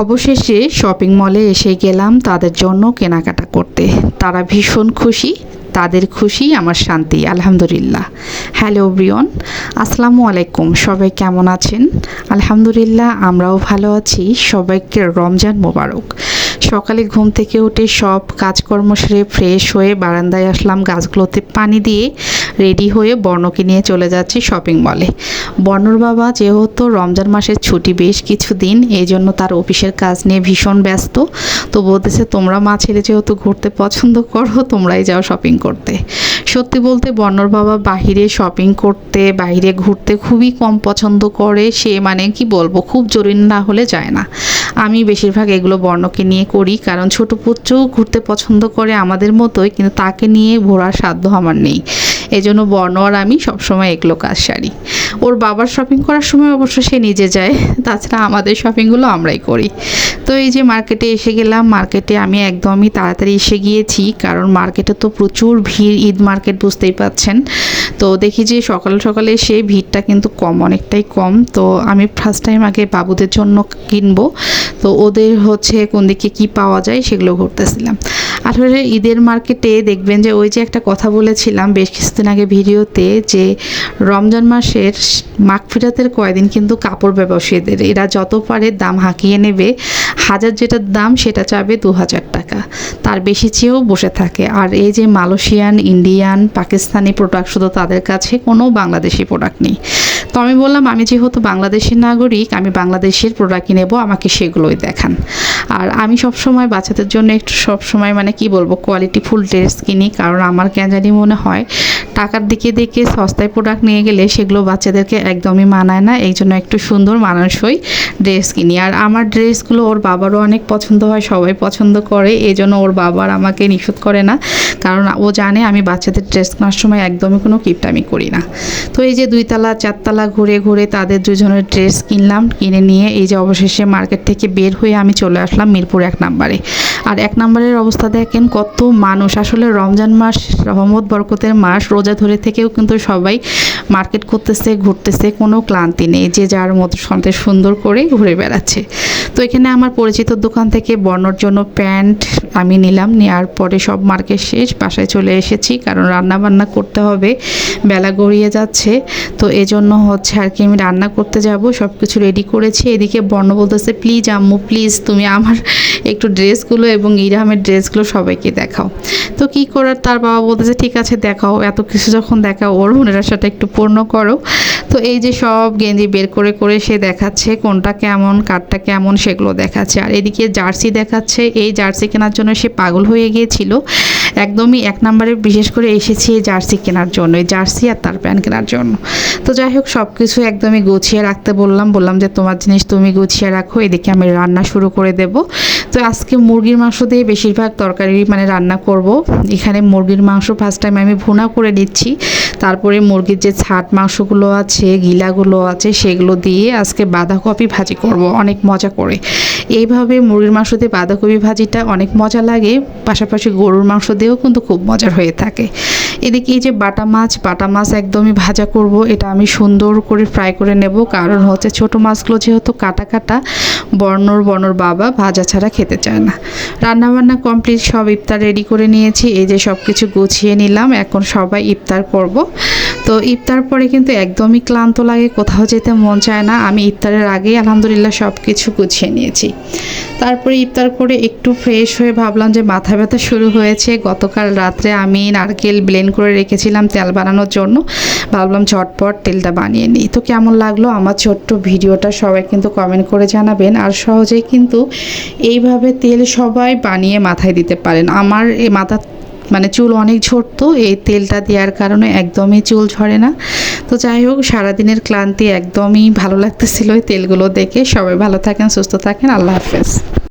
অবশেষে শপিং মলে এসে গেলাম তাদের জন্য কেনাকাটা করতে। তারা ভীষণ খুশি, তাদের খুশি আমার শান্তি, আলহামদুলিল্লাহ। হ্যালো এভরিওয়ান, আসসালামু আলাইকুম। সবাই কেমন আছেন? আলহামদুলিল্লাহ, আমরাও ভালো আছি। সবাইকে রমজান মোবারক। সকালে ঘুম থেকে উঠে সব কাজকর্ম সেরে ফ্রেশ হয়ে বারান্দায় আসলাম, গাছগুলোতে পানি দিয়ে রেডি হয়ে বর্ণকে নিয়ে চলে যাচ্ছি শপিং মলে। বর্ণর বাবা যেহেতু রমজান মাসের ছুটি বেশ কিছুদিন, এই জন্য তার অফিসের কাজ নিয়ে ভীষণ ব্যস্ত। তো বলতেছে, তোমরা মা ছেলে যেহেতু ঘুরতে পছন্দ করো, তোমরাই যাও শপিং করতে। সত্যি বলতে বর্ণর বাবা বাহিরে শপিং করতে, বাইরে ঘুরতে খুবই কম পছন্দ করে। সে মানে কি বলবো, খুব জরুরি না হলে যায় না। আমি বেশিরভাগ এগুলো বর্ণকে নিয়ে করি, কারণ ছোট পুত্রও ঘুরতে পছন্দ করে আমাদের মতোই, কিন্তু তাকে নিয়ে ঘোরার সাধ্য আমার নেই। এই জন্য বর্ণ আর আমি সবসময় এগুলো কাজ সারি। ওর বাবার শপিং করার সময় অবশ্য সে নিজে যায়, তাছাড়া আমাদের শপিংগুলো আমরাই করি। তো এই যে মার্কেটে এসে গেলাম। মার্কেটে আমি একদমই তাড়াতাড়ি এসে গিয়েছি, কারণ মার্কেটে তো প্রচুর ভিড়, ঈদ মার্কেট বুঝতেই পাচ্ছেন। তো দেখি যে সকাল সকালে এসে ভিড়টা কিন্তু কম, অনেকটাই কম। তো আমি ফার্স্ট টাইম আগে বাবুদের জন্য কিনবো, তো ওদের হচ্ছে কোন দিকে কী পাওয়া যায় সেগুলো ঘুরতেছিলাম। আসলে ঈদের মার্কেটে দেখবেন যে ওই যে একটা কথা বলেছিলাম বেশ কিছুদিন আগে ভিডিওতে, যে রমজান মাসের মাগফিরাতের কয়দিন কিন্তু কাপড় ব্যবসায়ীদের, এরা যত পারে দাম হাঁকিয়ে নেবে। হাজার যেটার দাম সেটা চাবে 2000 টাকা, তার বেশি চেয়েও বসে থাকে। আর এই যে মালয়েশিয়ান, ইন্ডিয়ান, পাকিস্তানি প্রোডাক্ট, শুধু তাদের কাছে কোনো বাংলাদেশি প্রোডাক্ট নেই। তো আমি বললাম, আমি যেহেতু বাংলাদেশের নাগরিক, আমি বাংলাদেশের প্রোডাক্টই নেব, আমাকে সেগুলোই দেখান। আর আমি সবসময় বাচ্চাদের জন্য একটু সবসময় মানে কি বলবো, কোয়ালিটিফুল ড্রেস কিনি, কারণ আমার কেন জানি মনে হয় টাকার দিকে দেখে সস্তায় প্রোডাক্ট নিয়ে গেলে সেগুলো বাচ্চাদেরকে একদমই মানায় না। এই জন্য একটু সুন্দর মানানসই ড্রেস কিনি। আর আমার ড্রেসগুলো ওর বাবারও অনেক পছন্দ হয়, সবাই পছন্দ করে। এই জন্য ওর বাবার আমাকে নিষেধ করে না, কারণ ও জানে আমি বাচ্চাদের ড্রেস কেনার সময় একদমই কোনো কিপটামি করি না। তো এই যে 2 তলা 4 তলা ঘুরে ঘুরে তাদের দুজনের ড্রেস কিনলাম। কিনে নিয়ে এই যে অবশেষে মার্কেট থেকে বের হয়ে আমি চলে আসলাম মিরপুর 1 নম্বরে। আর 1 নম্বরের অবস্থা দেখেন, কত মানুষ। আসলে রমজান মাস রহমত বরকতের মাস, রোজা ধরে থেকেও কিন্তু সবাই মার্কেট করতেছে, ঘুরতেছে, কোনো ক্লান্তি নেই, যে যার মতো সন্তে সুন্দর করে ঘুরে বেড়াচ্ছে। তো এখানে আমার পরিচিত দোকান থেকে বর্ণর জন্য প্যান্ট আমি নিলাম। নেওয়ার পরে সব মার্কেট শেষ, বাসায় চলে এসেছি, কারণ রান্না বান্না করতে হবে, বেলা গড়িয়ে যাচ্ছে। তো এজন্য হচ্ছে আর কি আমি রান্না করতে যাব, সব কিছু রেডি করেছি। এদিকে বর্ণ বলতেছে, প্লিজ আম্মু প্লিজ তুমি আমার একটু ড্রেসগুলো এবং ইরহামের ড্রেসগুলো সবাইকে দেখাও। তো কি করার, তার বাবা বলতেছে, ঠিক আছে দেখাও, এত কিছু যখন দেখাও ওর মনের আশাটা একটু পূর্ণ করো। তো এই যে সব গেঞ্জি বের করে করে সে দেখাচ্ছে কোনটা কেমন, কারটা কেমন সেগুলো দেখাচ্ছে। আর এদিকে জার্সি দেখাচ্ছে। এই জার্সি কেনার জন্য সে পাগল হয়ে গিয়েছিল। একদমই 1 নম্বরে বিশেষ করে এসেছি এই জার্সি কেনার জন্য, এই জার্সি আর তার প্যান্ট কেনার জন্য। তো যাই হোক, সব কিছু একদমই গুছিয়ে রাখতে বললাম যে তোমার জিনিস তুমি গুছিয়ে রাখো, এদিকে আমি রান্না শুরু করে দেব। তো আজকে মুরগির মাংস দিয়ে বেশিরভাগ তরকারি মানে রান্না করব। এখানে মুরগির মাংস ফার্স্ট টাইম আমি ভুনা করে নিচ্ছি, তারপরে মুরগির যে ছাট মাংসগুলো আছে, গিলাগুলো আছে, সেগুলো দিয়ে আজকে বাঁধাকপি ভাজি করব অনেক মজা করে। এইভাবে মুরগির মাংস দিয়ে বাঁধাকপি ভাজিটা অনেক মজা লাগে, পাশাপাশি গরুর মাংস দিয়েও কিন্তু খুব মজার হয়ে থাকে। এদিকে এই যে বাটা মাছ একদমই ভাজা করব, এটা আমি সুন্দর করে ফ্রাই করে নেব, কারণ হচ্ছে ছোট মাছগুলো যেহেতু কাটা কাটা, বর্ণর বাবা ভাজা ছাড়া খেতে চায় না। রান্নাবান্না কমপ্লিট, সব ইফতার রেডি করে নিয়েছি। এই যে সব কিছু গুছিয়ে নিলাম, এখন সবাই ইফতার করব। তো ইফতার পরে কিন্তু একদমই ক্লান্ত লাগে, কোথাও যেতে মন চায় না। আমি ইফতারের আগেই আলহামদুলিল্লাহ সব কিছু গুছিয়ে নিয়েছি। তারপরে ইফতার করে একটু ফ্রেশ হয়ে ভাবলাম যে মাথা ব্যথা শুরু হয়েছে। গতকাল রাত্রে আমি নারকেল ব্লেন্ড করে রেখেছিলাম তেল বানানোর জন্য, ভাবলাম ঝটপট তেলটা বানিয়ে নিই। তো কেমন লাগলো আমার ছোট্ট ভিডিওটা সবাই কিন্তু কমেন্ট করে জানাবেন। আর সহজেই কিন্তু এইভাবে তেল সবাই বানিয়ে মাথায় দিতে পারেন। আমার এই মাথা মানে চুল অনেক ঝরতো, এই তেলটা দেওয়ার কারণে একদমই চুল ঝরে না। তো যাই হোক, সারাদিনের ক্লান্তি একদমই ভালো লাগতেছিল এই তেলগুলো দেখে। সবাই ভালো থাকেন, সুস্থ থাকেন, আল্লাহ হাফেজ।